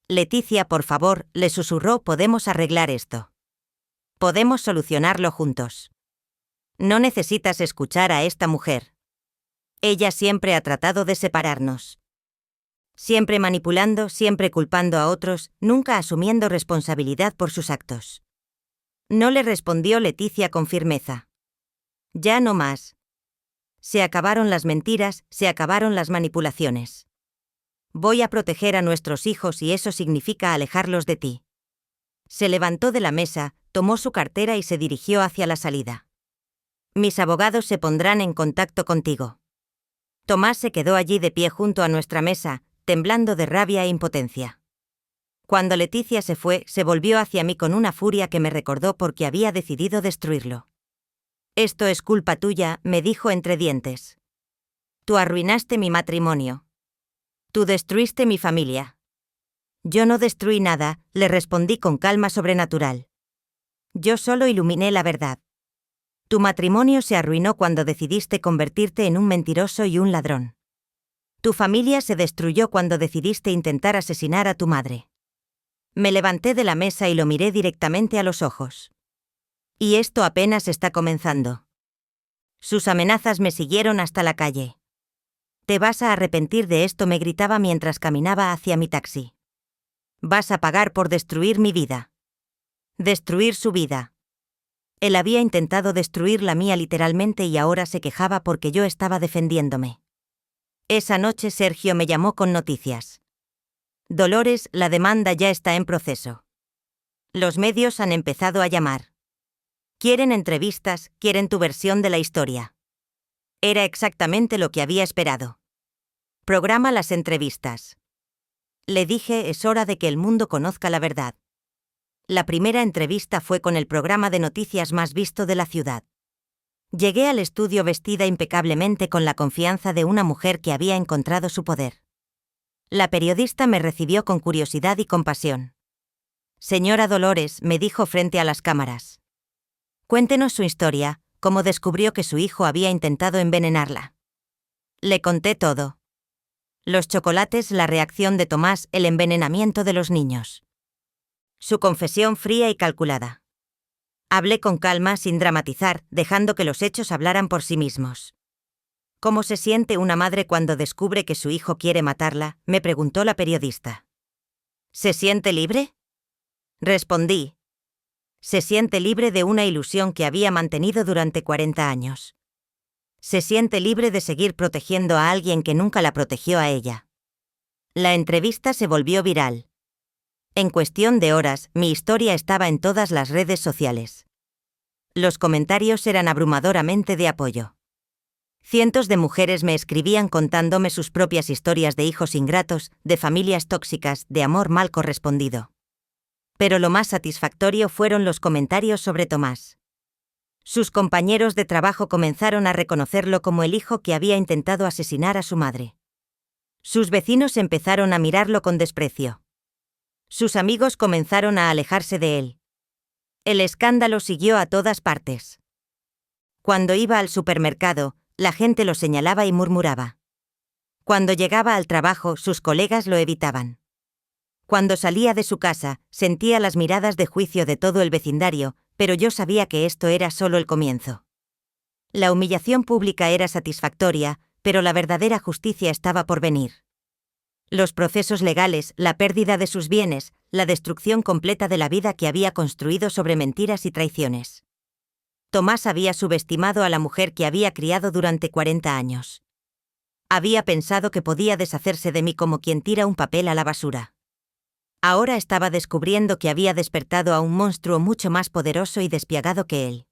Leticia, por favor, le susurró, podemos arreglar esto. Podemos solucionarlo juntos. No necesitas escuchar a esta mujer. Ella siempre ha tratado de separarnos. Siempre manipulando, siempre culpando a otros, nunca asumiendo responsabilidad por sus actos. No le respondió Leticia con firmeza. Ya no más. Se acabaron las mentiras, se acabaron las manipulaciones. Voy a proteger a nuestros hijos y eso significa alejarlos de ti. Se levantó de la mesa, tomó su cartera y se dirigió hacia la salida. Mis abogados se pondrán en contacto contigo. Tomás se quedó allí de pie junto a nuestra mesa, temblando de rabia e impotencia. Cuando Leticia se fue, se volvió hacia mí con una furia que me recordó porque había decidido destruirlo. Esto es culpa tuya, me dijo entre dientes. Tú arruinaste mi matrimonio. Tú destruiste mi familia. Yo no destruí nada, le respondí con calma sobrenatural. Yo solo iluminé la verdad. Tu matrimonio se arruinó cuando decidiste convertirte en un mentiroso y un ladrón. Tu familia se destruyó cuando decidiste intentar asesinar a tu madre. Me levanté de la mesa y lo miré directamente a los ojos. Y esto apenas está comenzando. Sus amenazas me siguieron hasta la calle. Te vas a arrepentir de esto, me gritaba mientras caminaba hacia mi taxi. Vas a pagar por destruir mi vida. Destruir su vida. Él había intentado destruir la mía literalmente y ahora se quejaba porque yo estaba defendiéndome. Esa noche Sergio me llamó con noticias. Dolores, la demanda ya está en proceso. Los medios han empezado a llamar. Quieren entrevistas, quieren tu versión de la historia. Era exactamente lo que había esperado. Programa las entrevistas. Le dije, es hora de que el mundo conozca la verdad. La primera entrevista fue con el programa de noticias más visto de la ciudad. Llegué al estudio vestida impecablemente con la confianza de una mujer que había encontrado su poder. La periodista me recibió con curiosidad y compasión. Señora Dolores, me dijo frente a las cámaras. Cuéntenos su historia, cómo descubrió que su hijo había intentado envenenarla. Le conté todo. Los chocolates, la reacción de Tomás, el envenenamiento de los niños. Su confesión fría y calculada. Hablé con calma, sin dramatizar, dejando que los hechos hablaran por sí mismos. ¿Cómo se siente una madre cuando descubre que su hijo quiere matarla?, me preguntó la periodista. ¿Se siente libre? Respondí. Se siente libre de una ilusión que había mantenido durante 40 años. Se siente libre de seguir protegiendo a alguien que nunca la protegió a ella. La entrevista se volvió viral. En cuestión de horas, mi historia estaba en todas las redes sociales. Los comentarios eran abrumadoramente de apoyo. Cientos de mujeres me escribían contándome sus propias historias de hijos ingratos, de familias tóxicas, de amor mal correspondido. Pero lo más satisfactorio fueron los comentarios sobre Tomás. Sus compañeros de trabajo comenzaron a reconocerlo como el hijo que había intentado asesinar a su madre. Sus vecinos empezaron a mirarlo con desprecio. Sus amigos comenzaron a alejarse de él. El escándalo siguió a todas partes. Cuando iba al supermercado, la gente lo señalaba y murmuraba. Cuando llegaba al trabajo, sus colegas lo evitaban. Cuando salía de su casa, sentía las miradas de juicio de todo el vecindario, pero yo sabía que esto era solo el comienzo. La humillación pública era satisfactoria, pero la verdadera justicia estaba por venir. Los procesos legales, la pérdida de sus bienes, la destrucción completa de la vida que había construido sobre mentiras y traiciones. Tomás había subestimado a la mujer que había criado durante 40 años. Había pensado que podía deshacerse de mí como quien tira un papel a la basura. Ahora estaba descubriendo que había despertado a un monstruo mucho más poderoso y despiadado que él.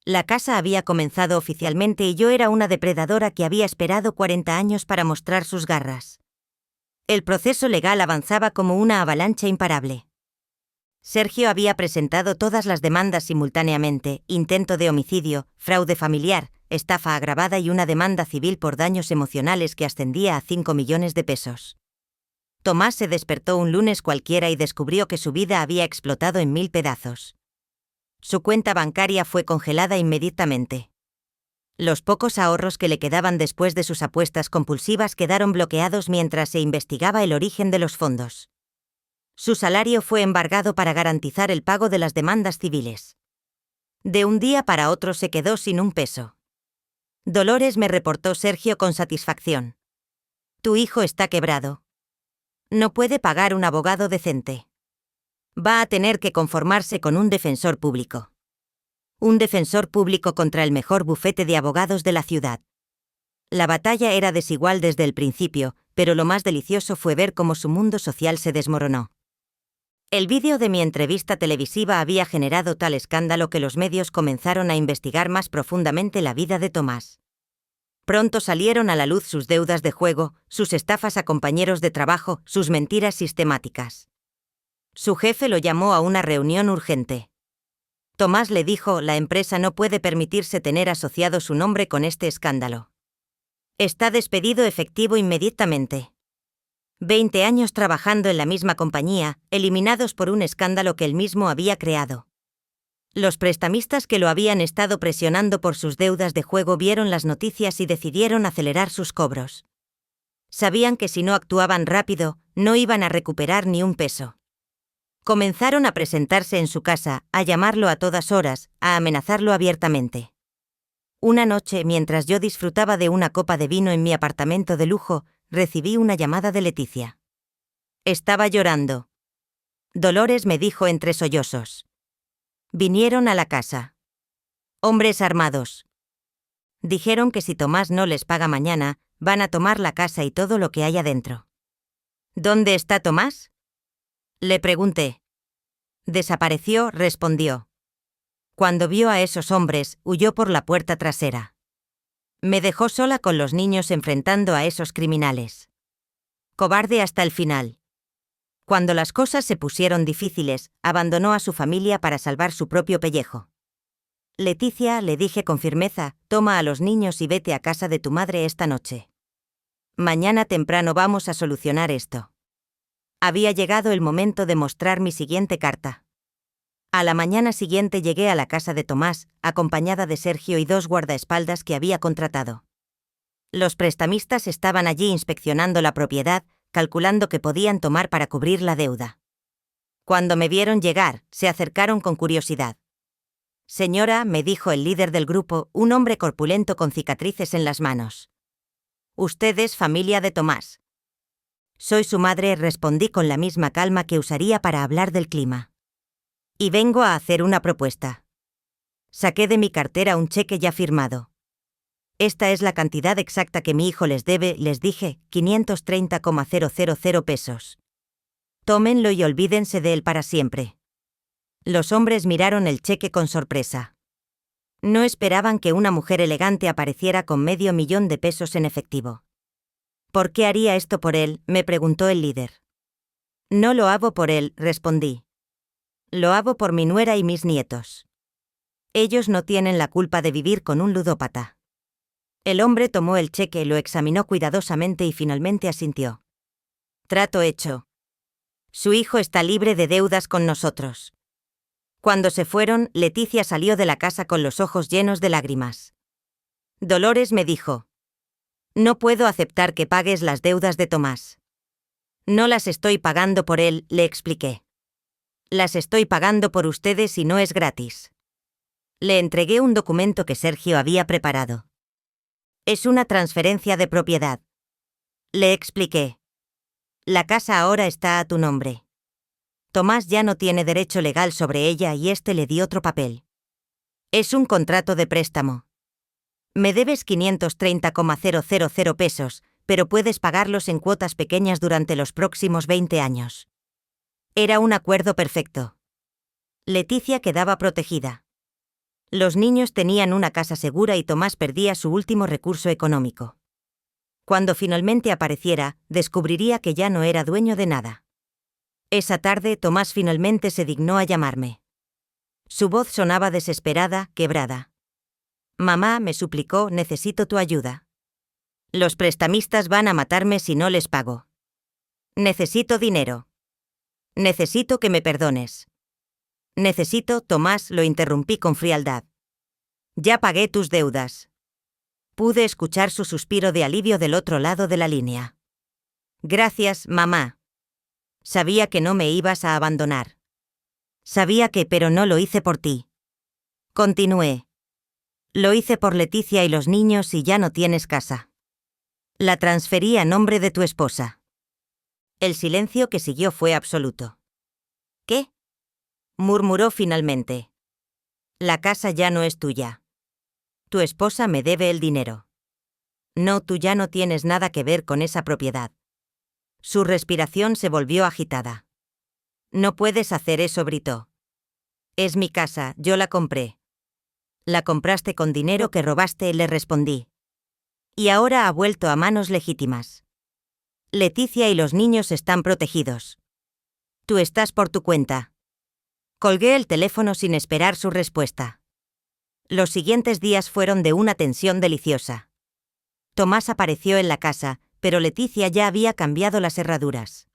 La casa había comenzado oficialmente y yo era una depredadora que había esperado 40 años para mostrar sus garras. El proceso legal avanzaba como una avalancha imparable. Sergio había presentado todas las demandas simultáneamente: intento de homicidio, fraude familiar, estafa agravada y una demanda civil por daños emocionales que ascendía a 5 millones de pesos. Tomás se despertó un lunes cualquiera y descubrió que su vida había explotado en 1000 pedazos. Su cuenta bancaria fue congelada inmediatamente. Los pocos ahorros que le quedaban después de sus apuestas compulsivas quedaron bloqueados mientras se investigaba el origen de los fondos. Su salario fue embargado para garantizar el pago de las demandas civiles. De un día para otro se quedó sin un peso. Dolores, me reportó Sergio con satisfacción. Tu hijo está quebrado. No puede pagar un abogado decente. Va a tener que conformarse con un defensor público. Un defensor público contra el mejor bufete de abogados de la ciudad. La batalla era desigual desde el principio, pero lo más delicioso fue ver cómo su mundo social se desmoronó. El vídeo de mi entrevista televisiva había generado tal escándalo que los medios comenzaron a investigar más profundamente la vida de Tomás. Pronto salieron a la luz sus deudas de juego, sus estafas a compañeros de trabajo, sus mentiras sistemáticas. Su jefe lo llamó a una reunión urgente. Tomás le dijo: la empresa no puede permitirse tener asociado su nombre con este escándalo. Está despedido efectivo inmediatamente. 20 años trabajando en la misma compañía, eliminados por un escándalo que él mismo había creado. Los prestamistas que lo habían estado presionando por sus deudas de juego vieron las noticias y decidieron acelerar sus cobros. Sabían que si no actuaban rápido, no iban a recuperar ni un peso. Comenzaron a presentarse en su casa, a llamarlo a todas horas, a amenazarlo abiertamente. Una noche, mientras yo disfrutaba de una copa de vino en mi apartamento de lujo, recibí una llamada de Leticia. Estaba llorando. Dolores, me dijo entre sollozos. Vinieron a la casa. Hombres armados. Dijeron que si Tomás no les paga mañana, van a tomar la casa y todo lo que hay adentro. ¿Dónde está Tomás? Le pregunté. Desapareció, respondió. Cuando vio a esos hombres, huyó por la puerta trasera. Me dejó sola con los niños enfrentando a esos criminales. Cobarde hasta el final. Cuando las cosas se pusieron difíciles, abandonó a su familia para salvar su propio pellejo. Leticia, le dije con firmeza, toma a los niños y vete a casa de tu madre esta noche. Mañana temprano vamos a solucionar esto. Había llegado el momento de mostrar mi siguiente carta. A la mañana siguiente llegué a la casa de Tomás, acompañada de Sergio y 2 guardaespaldas que había contratado. Los prestamistas estaban allí inspeccionando la propiedad, calculando qué podían tomar para cubrir la deuda. Cuando me vieron llegar, se acercaron con curiosidad. Señora, me dijo el líder del grupo, un hombre corpulento con cicatrices en las manos. Usted es familia de Tomás. Soy su madre, respondí con la misma calma que usaría para hablar del clima. Y vengo a hacer una propuesta. Saqué de mi cartera un cheque ya firmado. Esta es la cantidad exacta que mi hijo les debe, les dije, 530,000 pesos. Tómenlo y olvídense de él para siempre. Los hombres miraron el cheque con sorpresa. No esperaban que una mujer elegante apareciera con $500,000 de pesos en efectivo. ¿Por qué haría esto por él?, me preguntó el líder. No lo hago por él, respondí. Lo hago por mi nuera y mis nietos. Ellos no tienen la culpa de vivir con un ludópata. El hombre tomó el cheque, lo examinó cuidadosamente y finalmente asintió. Trato hecho. Su hijo está libre de deudas con nosotros. Cuando se fueron, Leticia salió de la casa con los ojos llenos de lágrimas. Dolores, me dijo. No puedo aceptar que pagues las deudas de Tomás. No las estoy pagando por él, le expliqué. Las estoy pagando por ustedes y no es gratis. Le entregué un documento que Sergio había preparado. Es una transferencia de propiedad. Le expliqué. La casa ahora está a tu nombre. Tomás ya no tiene derecho legal sobre ella y le di otro papel. Es un contrato de préstamo. Me debes 530,000 pesos, pero puedes pagarlos en cuotas pequeñas durante los próximos 20 años. Era un acuerdo perfecto. Leticia quedaba protegida. Los niños tenían una casa segura y Tomás perdía su último recurso económico. Cuando finalmente apareciera, descubriría que ya no era dueño de nada. Esa tarde, Tomás finalmente se dignó a llamarme. Su voz sonaba desesperada, quebrada. Mamá, me suplicó, necesito tu ayuda. Los prestamistas van a matarme si no les pago. Necesito dinero. Necesito que me perdones. Necesito, Tomás, lo interrumpí con frialdad. Ya pagué tus deudas. Pude escuchar su suspiro de alivio del otro lado de la línea. Gracias, mamá. Sabía que no me ibas a abandonar. Sabía que, pero no lo hice por ti. Continué. Lo hice por Leticia y los niños y ya no tienes casa. La transferí a nombre de tu esposa. El silencio que siguió fue absoluto. ¿Qué? Murmuró finalmente. La casa ya no es tuya. Tu esposa me debe el dinero. No, tú ya no tienes nada que ver con esa propiedad. Su respiración se volvió agitada. No puedes hacer eso, gritó. Es mi casa, yo la compré. La compraste con dinero que robaste, le respondí. Y ahora ha vuelto a manos legítimas. Leticia y los niños están protegidos. Tú estás por tu cuenta. Colgué el teléfono sin esperar su respuesta. Los siguientes días fueron de una tensión deliciosa. Tomás apareció en la casa, pero Leticia ya había cambiado las herraduras.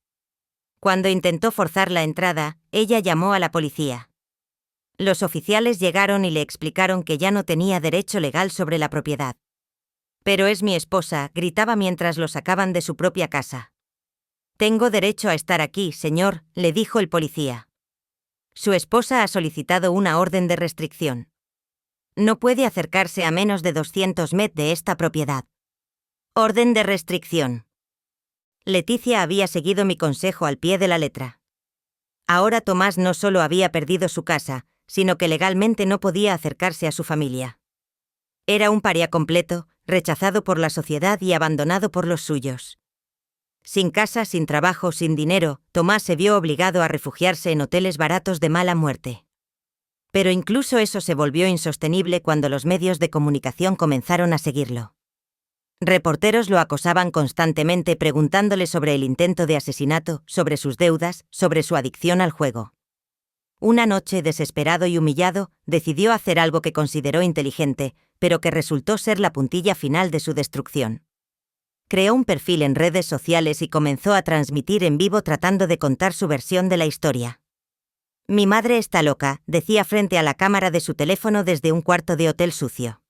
Cuando intentó forzar la entrada, ella llamó a la policía. Los oficiales llegaron y le explicaron que ya no tenía derecho legal sobre la propiedad. Pero es mi esposa, gritaba mientras lo sacaban de su propia casa. Tengo derecho a estar aquí, señor, le dijo el policía. Su esposa ha solicitado una orden de restricción. No puede acercarse a menos de 200 metros de esta propiedad. Orden de restricción. Leticia había seguido mi consejo al pie de la letra. Ahora Tomás no solo había perdido su casa, sino que legalmente no podía acercarse a su familia. Era un paria completo, rechazado por la sociedad y abandonado por los suyos. Sin casa, sin trabajo, sin dinero, Tomás se vio obligado a refugiarse en hoteles baratos de mala muerte. Pero incluso eso se volvió insostenible cuando los medios de comunicación comenzaron a seguirlo. Reporteros lo acosaban constantemente preguntándole sobre el intento de asesinato, sobre sus deudas, sobre su adicción al juego. Una noche, desesperado y humillado, decidió hacer algo que consideró inteligente, pero que resultó ser la puntilla final de su destrucción. Creó un perfil en redes sociales y comenzó a transmitir en vivo tratando de contar su versión de la historia. Mi madre está loca, decía frente a la cámara de su teléfono desde un cuarto de hotel sucio.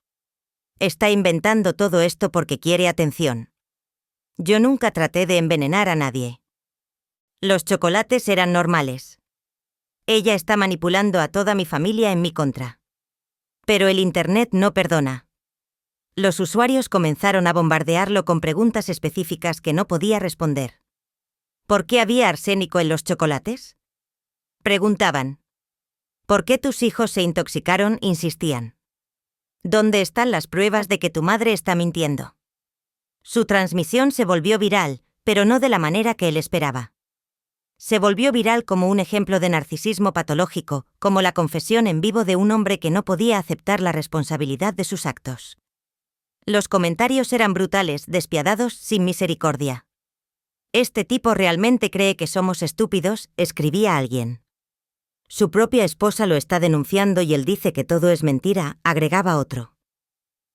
Está inventando todo esto porque quiere atención. Yo nunca traté de envenenar a nadie. Los chocolates eran normales. Ella está manipulando a toda mi familia en mi contra. Pero el Internet no perdona. Los usuarios comenzaron a bombardearlo con preguntas específicas que no podía responder. ¿Por qué había arsénico en los chocolates? Preguntaban. ¿Por qué tus hijos se intoxicaron? Insistían. ¿Dónde están las pruebas de que tu madre está mintiendo? Su transmisión se volvió viral, pero no de la manera que él esperaba. Se volvió viral como un ejemplo de narcisismo patológico, como la confesión en vivo de un hombre que no podía aceptar la responsabilidad de sus actos. Los comentarios eran brutales, despiadados, sin misericordia. Este tipo realmente cree que somos estúpidos, escribía alguien. Su propia esposa lo está denunciando y él dice que todo es mentira, agregaba otro.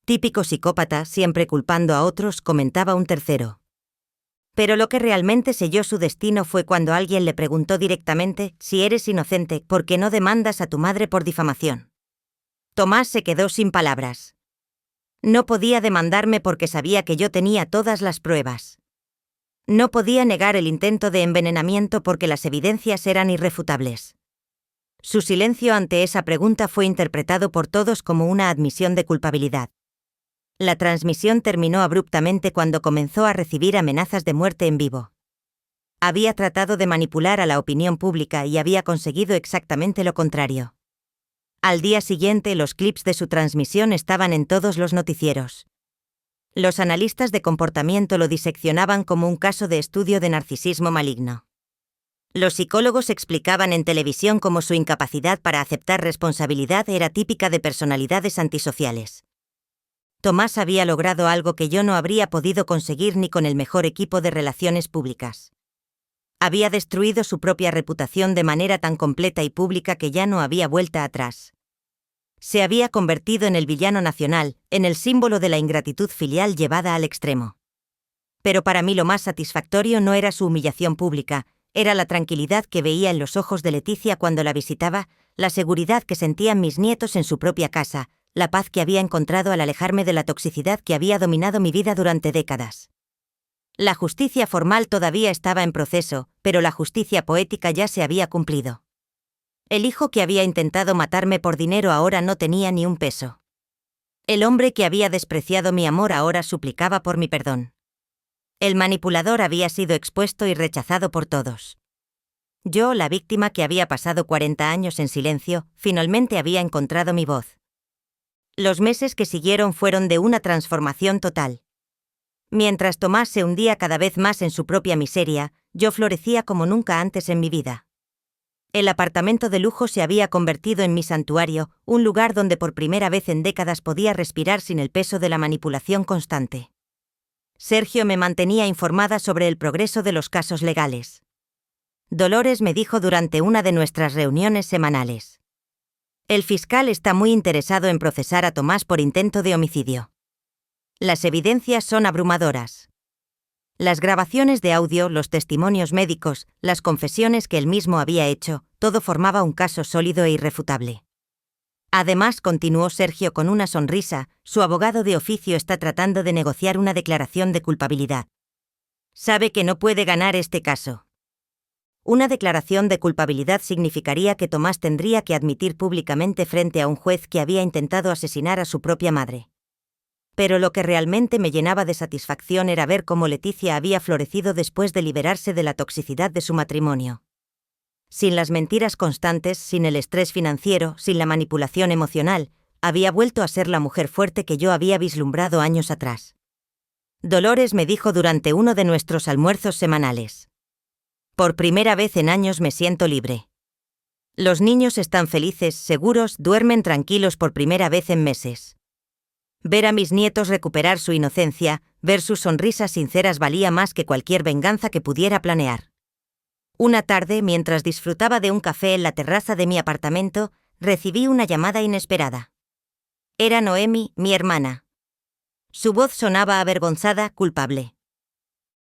Típico psicópata, siempre culpando a otros, comentaba un tercero. Pero lo que realmente selló su destino fue cuando alguien le preguntó directamente, si eres inocente, ¿por qué no demandas a tu madre por difamación? Tomás se quedó sin palabras. No podía demandarme porque sabía que yo tenía todas las pruebas. No podía negar el intento de envenenamiento porque las evidencias eran irrefutables. Su silencio ante esa pregunta fue interpretado por todos como una admisión de culpabilidad. La transmisión terminó abruptamente cuando comenzó a recibir amenazas de muerte en vivo. Había tratado de manipular a la opinión pública y había conseguido exactamente lo contrario. Al día siguiente, los clips de su transmisión estaban en todos los noticieros. Los analistas de comportamiento lo diseccionaban como un caso de estudio de narcisismo maligno. Los psicólogos explicaban en televisión cómo su incapacidad para aceptar responsabilidad era típica de personalidades antisociales. Tomás había logrado algo que yo no habría podido conseguir ni con el mejor equipo de relaciones públicas. Había destruido su propia reputación de manera tan completa y pública que ya no había vuelta atrás. Se había convertido en el villano nacional, en el símbolo de la ingratitud filial llevada al extremo. Pero para mí lo más satisfactorio no era su humillación pública, era la tranquilidad que veía en los ojos de Leticia cuando la visitaba, la seguridad que sentían mis nietos en su propia casa, la paz que había encontrado al alejarme de la toxicidad que había dominado mi vida durante décadas. La justicia formal todavía estaba en proceso, pero la justicia poética ya se había cumplido. El hijo que había intentado matarme por dinero ahora no tenía ni un peso. El hombre que había despreciado mi amor ahora suplicaba por mi perdón. El manipulador había sido expuesto y rechazado por todos. Yo, la víctima que había pasado 40 años en silencio, finalmente había encontrado mi voz. Los meses que siguieron fueron de una transformación total. Mientras Tomás se hundía cada vez más en su propia miseria, yo florecía como nunca antes en mi vida. El apartamento de lujo se había convertido en mi santuario, un lugar donde por primera vez en décadas podía respirar sin el peso de la manipulación constante. Sergio me mantenía informada sobre el progreso de los casos legales. Dolores me dijo durante una de nuestras reuniones semanales: el fiscal está muy interesado en procesar a Tomás por intento de homicidio. Las evidencias son abrumadoras. Las grabaciones de audio, los testimonios médicos, las confesiones que él mismo había hecho, todo formaba un caso sólido e irrefutable. Además, continuó Sergio con una sonrisa, su abogado de oficio está tratando de negociar una declaración de culpabilidad. Sabe que no puede ganar este caso. Una declaración de culpabilidad significaría que Tomás tendría que admitir públicamente frente a un juez que había intentado asesinar a su propia madre. Pero lo que realmente me llenaba de satisfacción era ver cómo Leticia había florecido después de liberarse de la toxicidad de su matrimonio. Sin las mentiras constantes, sin el estrés financiero, sin la manipulación emocional, había vuelto a ser la mujer fuerte que yo había vislumbrado años atrás. Dolores me dijo durante uno de nuestros almuerzos semanales: por primera vez en años me siento libre. Los niños están felices, seguros, duermen tranquilos por primera vez en meses. Ver a mis nietos recuperar su inocencia, ver sus sonrisas sinceras valía más que cualquier venganza que pudiera planear. Una tarde, mientras disfrutaba de un café en la terraza de mi apartamento, recibí una llamada inesperada. Era Noemi, mi hermana. Su voz sonaba avergonzada, culpable.